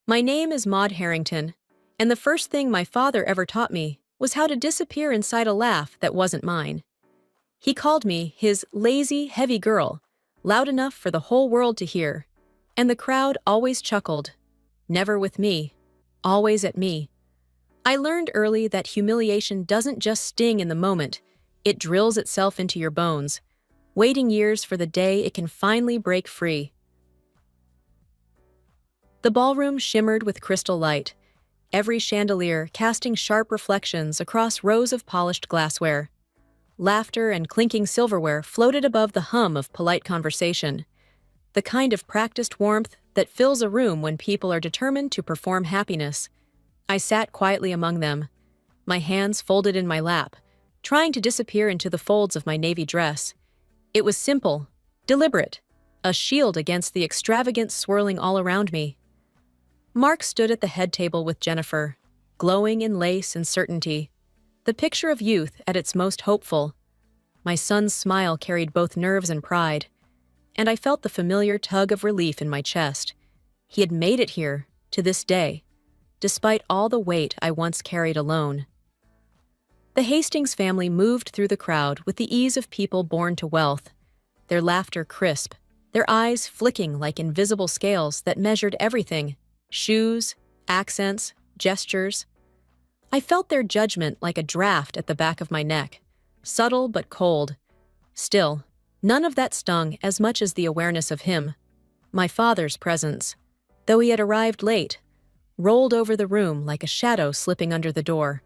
My name is Maud Harrington, and the first thing my father ever taught me was how to disappear inside a laugh that wasn't mine. He called me his lazy, heavy girl, loud enough for the whole world to hear, and the crowd always chuckled. Never with me, always at me. I learned early that humiliation doesn't just sting in the moment, it drills itself into your bones, waiting years for the day it can finally break free. The ballroom shimmered with crystal light, every chandelier casting sharp reflections across rows of polished glassware. Laughter and clinking silverware floated above the hum of polite conversation, the kind of practiced warmth that fills a room when people are determined to perform happiness. I sat quietly among them, my hands folded in my lap, trying to disappear into the folds of my navy dress. It was simple, deliberate, a shield against the extravagance swirling all around me. Mark stood at the head table with Jennifer, glowing in lace and certainty, the picture of youth at its most hopeful. My son's smile carried both nerves and pride, and I felt the familiar tug of relief in my chest. He had made it here, to this day, despite all the weight I once carried alone. The Hastings family moved through the crowd with the ease of people born to wealth, their laughter crisp, their eyes flicking like invisible scales that measured everything: shoes, accents, gestures. I felt their judgment like a draft at the back of my neck, subtle but cold. Still, none of that stung as much as the awareness of him, my father's presence, though he had arrived late, rolled over the room like a shadow slipping under the door.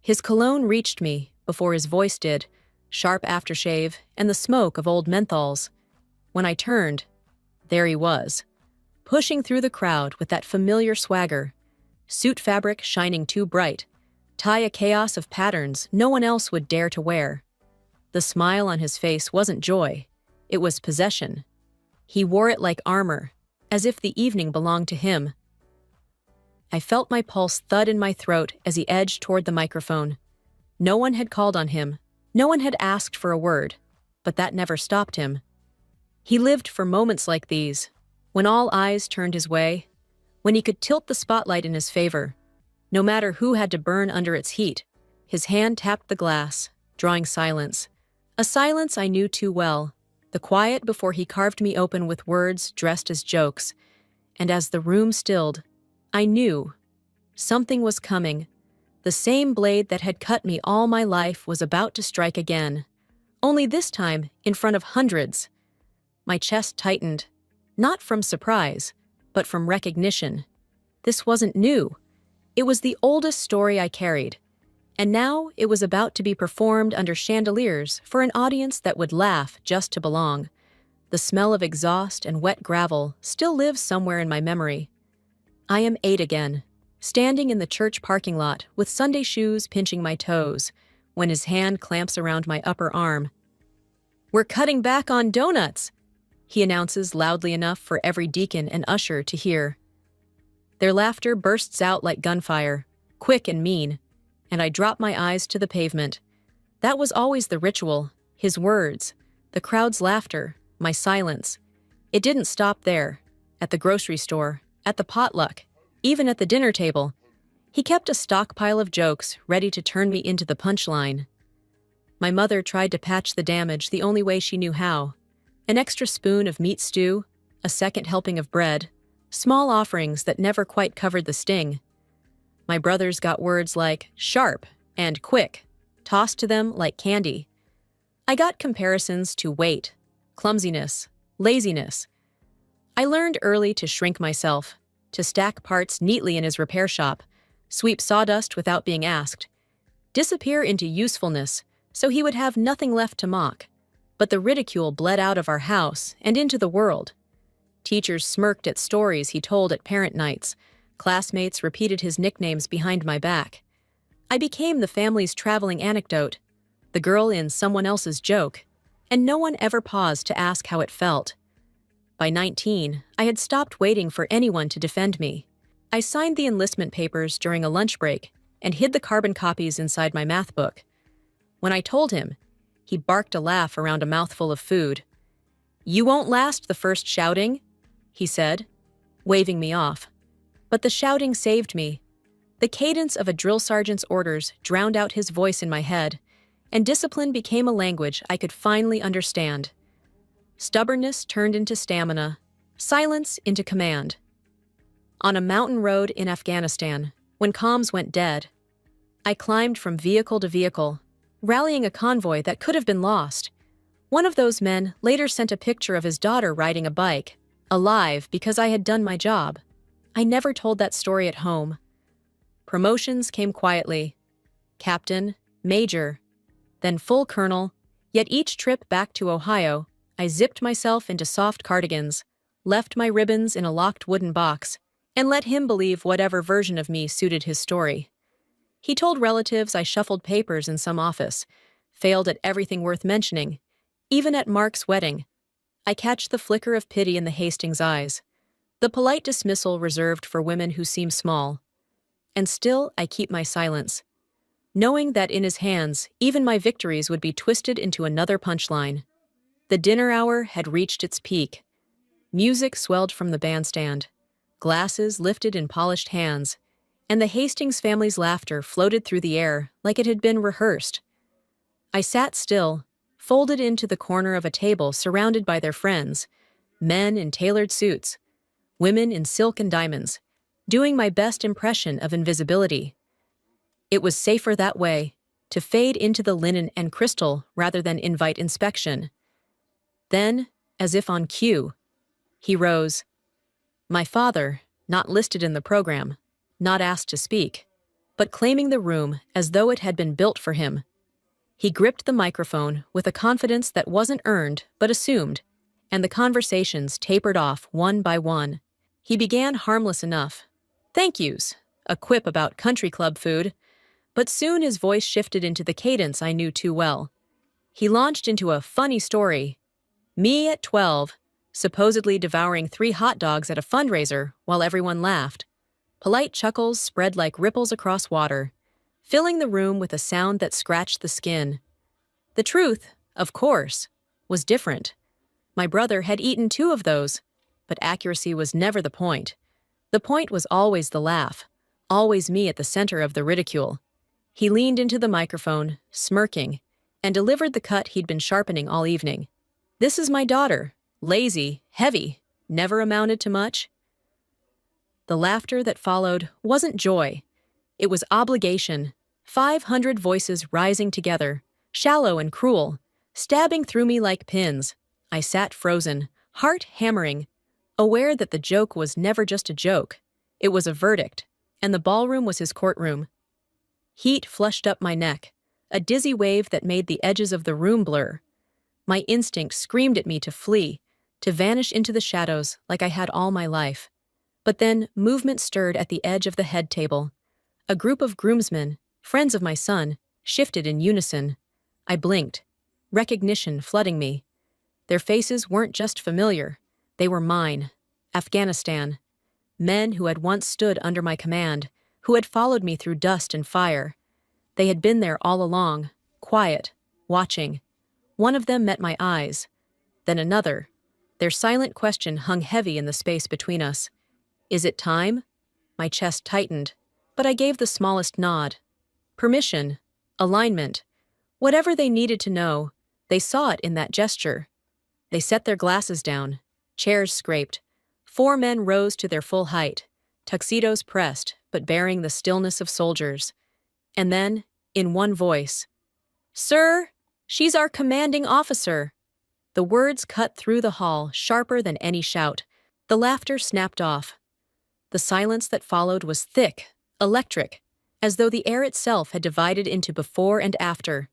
His cologne reached me before his voice did, sharp aftershave and the smoke of old menthols. When I turned, there he was, pushing through the crowd with that familiar swagger, suit fabric shining too bright, tie a chaos of patterns no one else would dare to wear. The smile on his face wasn't joy, it was possession. He wore it like armor, as if the evening belonged to him. I felt my pulse thud in my throat as he edged toward the microphone. No one had called on him, no one had asked for a word, but that never stopped him. He lived for moments like these, when all eyes turned his way, when he could tilt the spotlight in his favor. No matter who had to burn under its heat, his hand tapped the glass, drawing silence. A silence I knew too well, the quiet before he carved me open with words dressed as jokes. And as the room stilled, I knew something was coming. The same blade that had cut me all my life was about to strike again, only this time in front of hundreds. My chest tightened, not from surprise, but from recognition. This wasn't new. It was the oldest story I carried, and now it was about to be performed under chandeliers for an audience that would laugh just to belong. The smell of exhaust and wet gravel still lives somewhere in my memory. I am 8 again, standing in the church parking lot with Sunday shoes pinching my toes, when his hand clamps around my upper arm. "We're cutting back on donuts," he announces loudly enough for every deacon and usher to hear. Their laughter bursts out like gunfire, quick and mean, and I drop my eyes to the pavement. That was always the ritual, his words, the crowd's laughter, my silence. It didn't stop there. At the grocery store, at the potluck, even at the dinner table, he kept a stockpile of jokes ready to turn me into the punchline. My mother tried to patch the damage the only way she knew how. An extra spoon of meat stew, a second helping of bread, small offerings that never quite covered the sting. My brothers got words like sharp and quick, tossed to them like candy. I got comparisons to weight, clumsiness, laziness. I learned early to shrink myself, to stack parts neatly in his repair shop, sweep sawdust without being asked, disappear into usefulness so he would have nothing left to mock. But the ridicule bled out of our house and into the world. Teachers smirked at stories he told at parent nights. Classmates repeated his nicknames behind my back. I became the family's traveling anecdote, the girl in someone else's joke, and no one ever paused to ask how it felt. By 19, I had stopped waiting for anyone to defend me. I signed the enlistment papers during a lunch break and hid the carbon copies inside my math book. When I told him, he barked a laugh around a mouthful of food. "You won't last the first shouting," he said, waving me off. But the shouting saved me. The cadence of a drill sergeant's orders drowned out his voice in my head, and discipline became a language I could finally understand. Stubbornness turned into stamina, silence into command. On a mountain road in Afghanistan, when comms went dead, I climbed from vehicle to vehicle, rallying a convoy that could have been lost. One of those men later sent a picture of his daughter riding a bike, alive because I had done my job. I never told that story at home. Promotions came quietly. Captain, major, then full colonel, yet each trip back to Ohio, I zipped myself into soft cardigans, left my ribbons in a locked wooden box, and let him believe whatever version of me suited his story. He told relatives I shuffled papers in some office, failed at everything worth mentioning, even at Mark's wedding. I catch the flicker of pity in the Hastings' eyes, the polite dismissal reserved for women who seem small. And still I keep my silence, knowing that in his hands, even my victories would be twisted into another punchline. The dinner hour had reached its peak. Music swelled from the bandstand, glasses lifted in polished hands, and the Hastings family's laughter floated through the air like it had been rehearsed. I sat still, folded into the corner of a table surrounded by their friends, men in tailored suits, women in silk and diamonds, doing my best impression of invisibility. It was safer that way, to fade into the linen and crystal rather than invite inspection. Then, as if on cue, he rose. My father, not listed in the program, not asked to speak, but claiming the room as though it had been built for him. He gripped the microphone with a confidence that wasn't earned but assumed, and the conversations tapered off one by one. He began harmless enough. Thank yous, a quip about country club food, but soon his voice shifted into the cadence I knew too well. He launched into a funny story. Me at 12, supposedly devouring 3 hot dogs at a fundraiser while everyone laughed. Polite chuckles spread like ripples across water, filling the room with a sound that scratched the skin. The truth, of course, was different. My brother had eaten 2 of those, but accuracy was never the point. The point was always the laugh, always me at the center of the ridicule. He leaned into the microphone, smirking, and delivered the cut he'd been sharpening all evening. This is my daughter, lazy, heavy, never amounted to much. The laughter that followed wasn't joy. It was obligation, 500 voices rising together, shallow and cruel, stabbing through me like pins. I sat frozen, heart hammering, aware that the joke was never just a joke. It was a verdict, and the ballroom was his courtroom. Heat flushed up my neck, a dizzy wave that made the edges of the room blur. My instinct screamed at me to flee, to vanish into the shadows like I had all my life. But then movement stirred at the edge of the head table. A group of groomsmen, friends of my son, shifted in unison. I blinked, recognition flooding me. Their faces weren't just familiar. They were mine. Afghanistan. Men who had once stood under my command, who had followed me through dust and fire. They had been there all along, quiet, watching. One of them met my eyes, then another. Their silent question hung heavy in the space between us. Is it time? My chest tightened, but I gave the smallest nod. Permission, alignment, whatever they needed to know, they saw it in that gesture. They set their glasses down, chairs scraped. 4 men rose to their full height, tuxedos pressed, but bearing the stillness of soldiers. And then, in one voice, "Sir, she's our commanding officer." The words cut through the hall, sharper than any shout. The laughter snapped off. The silence that followed was thick, electric, as though the air itself had divided into before and after.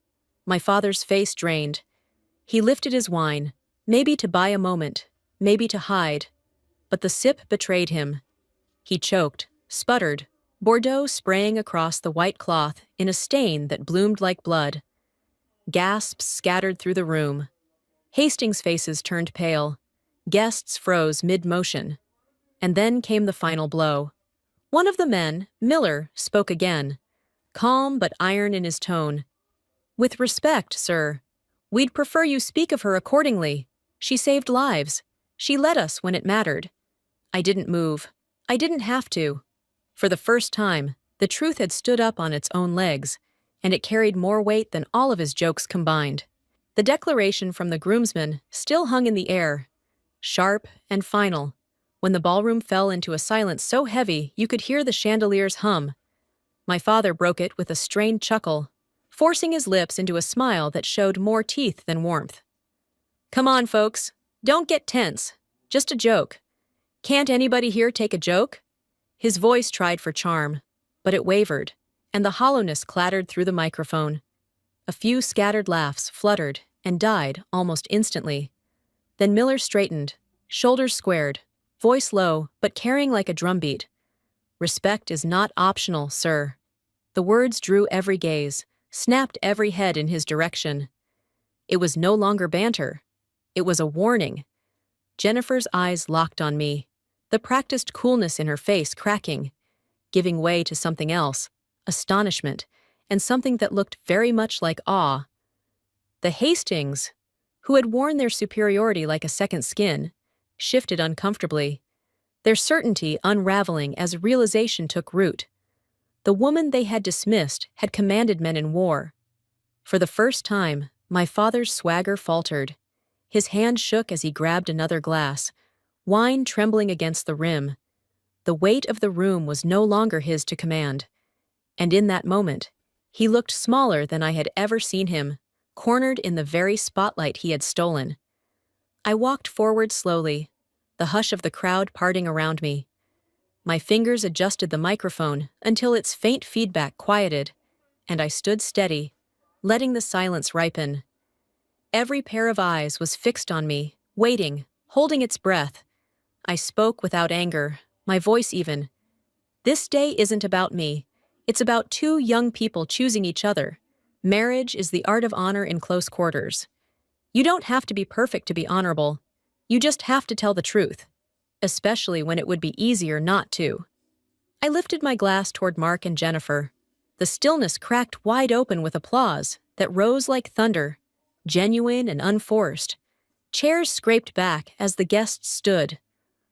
My father's face drained. He lifted his wine, maybe to buy a moment, maybe to hide. But the sip betrayed him. He choked, sputtered, Bordeaux spraying across the white cloth in a stain that bloomed like blood. Gasps scattered through the room. Hastings' faces turned pale. Guests froze mid-motion. And then came the final blow. One of the men, Miller, spoke again, calm but iron in his tone. "With respect, sir, we'd prefer you speak of her accordingly. She saved lives. She led us when it mattered." I didn't move. I didn't have to. For the first time, the truth had stood up on its own legs, and it carried more weight than all of his jokes combined. The declaration from the groomsman still hung in the air, sharp and final, when the ballroom fell into a silence so heavy you could hear the chandeliers hum. My father broke it with a strained chuckle, forcing his lips into a smile that showed more teeth than warmth. "Come on, folks. Don't get tense. Just a joke. Can't anybody here take a joke?" His voice tried for charm, but it wavered, and the hollowness clattered through the microphone. A few scattered laughs fluttered and died almost instantly. Then Miller straightened, shoulders squared, voice low but carrying like a drumbeat. "Respect is not optional, sir." The words drew every gaze, snapped every head in his direction. It was no longer banter. It was a warning. Jennifer's eyes locked on me, the practiced coolness in her face cracking, giving way to something else, astonishment, and something that looked very much like awe. The Hastings, who had worn their superiority like a second skin, shifted uncomfortably, their certainty unraveling as realization took root. The woman they had dismissed had commanded men in war. For the first time, my father's swagger faltered. His hand shook as he grabbed another glass, wine trembling against the rim. The weight of the room was no longer his to command. And in that moment, he looked smaller than I had ever seen him, cornered in the very spotlight he had stolen. I walked forward slowly, the hush of the crowd parting around me. My fingers adjusted the microphone until its faint feedback quieted, and I stood steady, letting the silence ripen. Every pair of eyes was fixed on me, waiting, holding its breath. I spoke without anger, my voice even. "This day isn't about me. It's about two young people choosing each other. Marriage is the art of honor in close quarters. You don't have to be perfect to be honorable. You just have to tell the truth, especially when it would be easier not to." I lifted my glass toward Mark and Jennifer. The stillness cracked wide open with applause that rose like thunder, genuine and unforced. Chairs scraped back as the guests stood.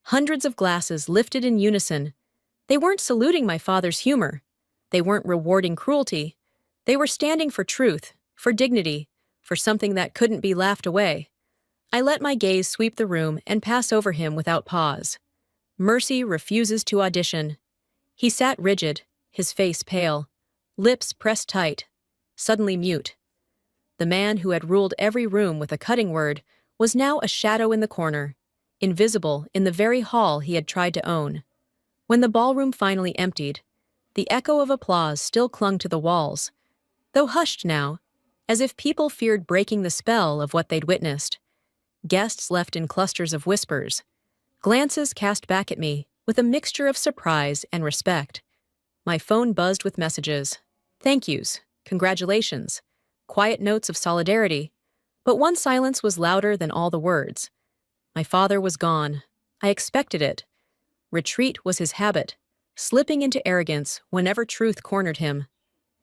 Hundreds of glasses lifted in unison. They weren't saluting my father's humor. They weren't rewarding cruelty. They were standing for truth, for dignity, for something that couldn't be laughed away. I let my gaze sweep the room and pass over him without pause. Mercy refuses to audition. He sat rigid, his face pale, lips pressed tight, suddenly mute. The man who had ruled every room with a cutting word was now a shadow in the corner, invisible in the very hall he had tried to own. When the ballroom finally emptied, the echo of applause still clung to the walls, though hushed now, as if people feared breaking the spell of what they'd witnessed. Guests left in clusters of whispers, glances cast back at me with a mixture of surprise and respect. My phone buzzed with messages, thank yous, congratulations, quiet notes of solidarity, but one silence was louder than all the words. My father was gone. I expected it. Retreat was his habit, slipping into arrogance whenever truth cornered him.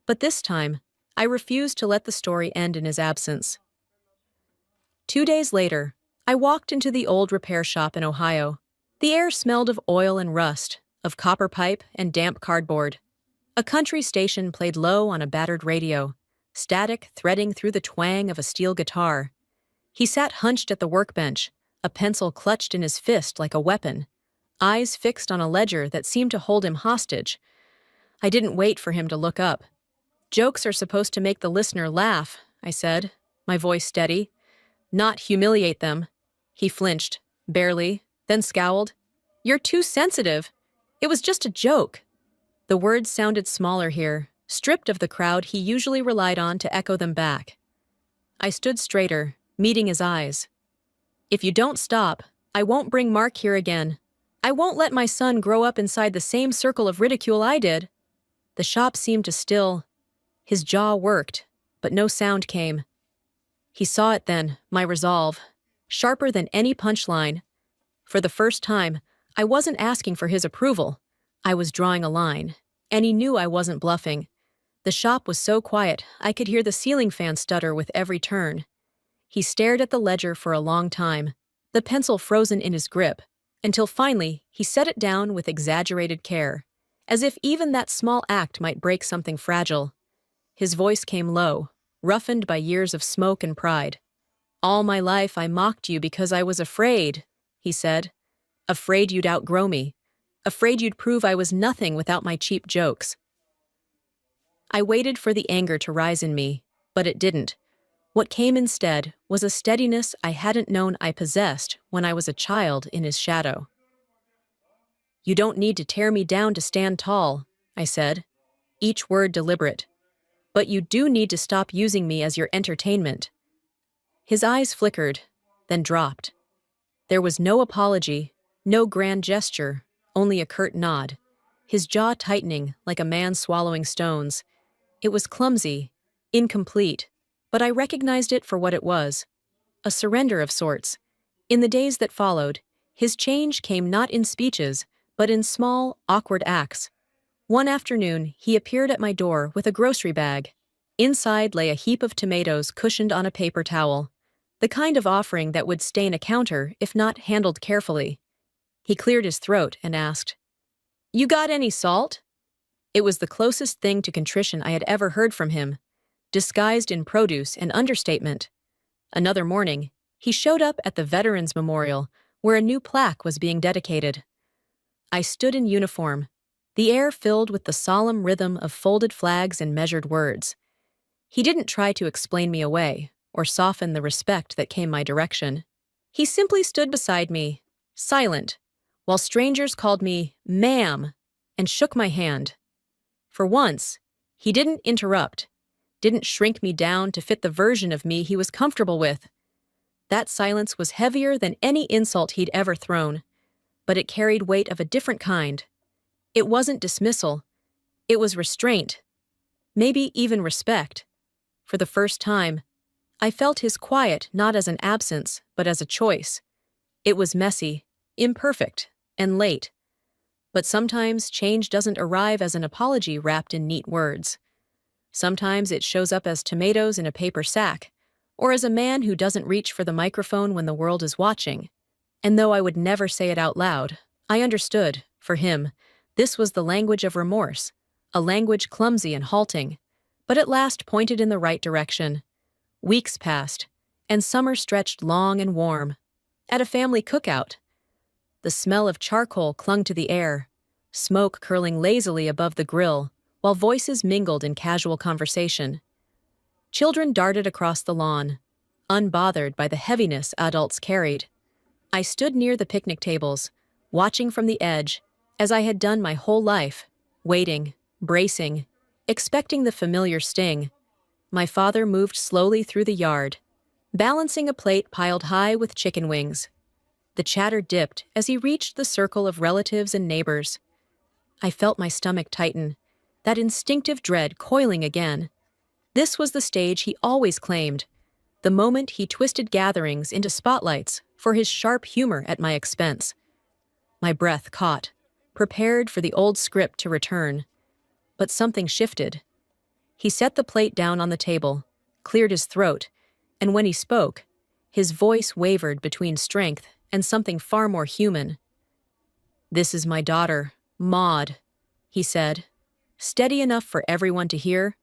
But this time, I refused to let the story end in his absence. 2 days later, I walked into the old repair shop in Ohio. The air smelled of oil and rust, of copper pipe and damp cardboard. A country station played low on a battered radio, static threading through the twang of a steel guitar. He sat hunched at the workbench, a pencil clutched in his fist like a weapon, eyes fixed on a ledger that seemed to hold him hostage. I didn't wait for him to look up. "Jokes are supposed to make the listener laugh," I said, my voice steady, "not humiliate them." He flinched, barely, then scowled. "You're too sensitive. It was just a joke." The words sounded smaller here, stripped of the crowd he usually relied on to echo them back. I stood straighter, meeting his eyes. "If you don't stop, I won't bring Mark here again. I won't let my son grow up inside the same circle of ridicule I did." The shop seemed to still. His jaw worked, but no sound came. He saw it then, my resolve, sharper than any punchline. For the first time, I wasn't asking for his approval. I was drawing a line, and he knew I wasn't bluffing. The shop was so quiet, I could hear the ceiling fan stutter with every turn. He stared at the ledger for a long time, the pencil frozen in his grip, until finally he set it down with exaggerated care. as if even that small act might break something fragile. His voice came low, roughened by years of smoke and pride. "All my life I mocked you because I was afraid," he said. "Afraid you'd outgrow me. Afraid you'd prove I was nothing without my cheap jokes." I waited for the anger to rise in me, but it didn't. What came instead was a steadiness I hadn't known I possessed when I was a child in his shadow. "You don't need to tear me down to stand tall," I said, each word deliberate. "But you do need to stop using me as your entertainment." His eyes flickered, then dropped. There was no apology, no grand gesture, only a curt nod, his jaw tightening like a man swallowing stones. It was clumsy, incomplete, but I recognized it for what it was, a surrender of sorts. In the days that followed, his change came not in speeches, but in small, awkward acts. One afternoon, he appeared at my door with a grocery bag. Inside lay a heap of tomatoes cushioned on a paper towel, the kind of offering that would stain a counter if not handled carefully. He cleared his throat and asked, "You got any salt?" It was the closest thing to contrition I had ever heard from him, disguised in produce and understatement. Another morning, he showed up at the Veterans Memorial, where a new plaque was being dedicated. I stood in uniform, the air filled with the solemn rhythm of folded flags and measured words. He didn't try to explain me away or soften the respect that came my direction. He simply stood beside me, silent, while strangers called me "ma'am" and shook my hand. For once, he didn't interrupt, didn't shrink me down to fit the version of me he was comfortable with. That silence was heavier than any insult he'd ever thrown, but it carried weight of a different kind. It wasn't dismissal, it was restraint, maybe even respect. For the first time, I felt his quiet not as an absence, but as a choice. It was messy, imperfect, and late. But sometimes change doesn't arrive as an apology wrapped in neat words. Sometimes it shows up as tomatoes in a paper sack, or as a man who doesn't reach for the microphone when the world is watching. And though I would never say it out loud, I understood, for him, this was the language of remorse, a language clumsy and halting, but at last pointed in the right direction. Weeks passed, and summer stretched long and warm. At a family cookout, the smell of charcoal clung to the air, smoke curling lazily above the grill, while voices mingled in casual conversation. Children darted across the lawn, unbothered by the heaviness adults carried. I stood near the picnic tables, watching from the edge, as I had done my whole life, waiting, bracing, expecting the familiar sting. My father moved slowly through the yard, balancing a plate piled high with chicken wings. The chatter dipped as he reached the circle of relatives and neighbors. I felt my stomach tighten, that instinctive dread coiling again. This was the stage he always claimed, the moment he twisted gatherings into spotlights for his sharp humor at my expense. My breath caught, prepared for the old script to return. But something shifted. He set the plate down on the table, cleared his throat, and when he spoke, his voice wavered between strength and something far more human. "This is my daughter, Maud," he said, steady enough for everyone to hear.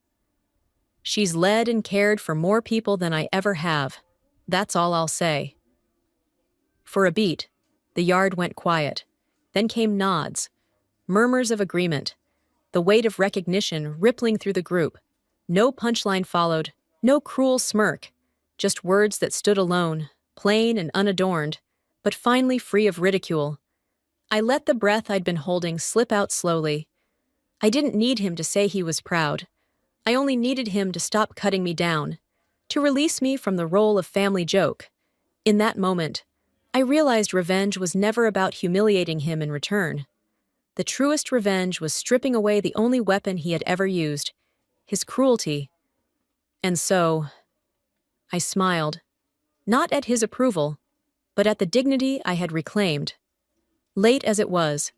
"She's led and cared for more people than I ever have. That's all I'll say." For a beat, the yard went quiet. Then came nods, murmurs of agreement, the weight of recognition rippling through the group. No punchline followed, no cruel smirk, just words that stood alone, plain and unadorned, but finally free of ridicule. I let the breath I'd been holding slip out slowly. I didn't need him to say he was proud. I only needed him to stop cutting me down, to release me from the role of family joke. In that moment, I realized revenge was never about humiliating him in return. The truest revenge was stripping away the only weapon he had ever used, his cruelty. And so, I smiled, not at his approval, but at the dignity I had reclaimed. Late as it was,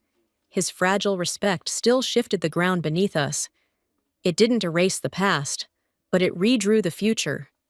his fragile respect still shifted the ground beneath us. It didn't erase the past, but it redrew the future.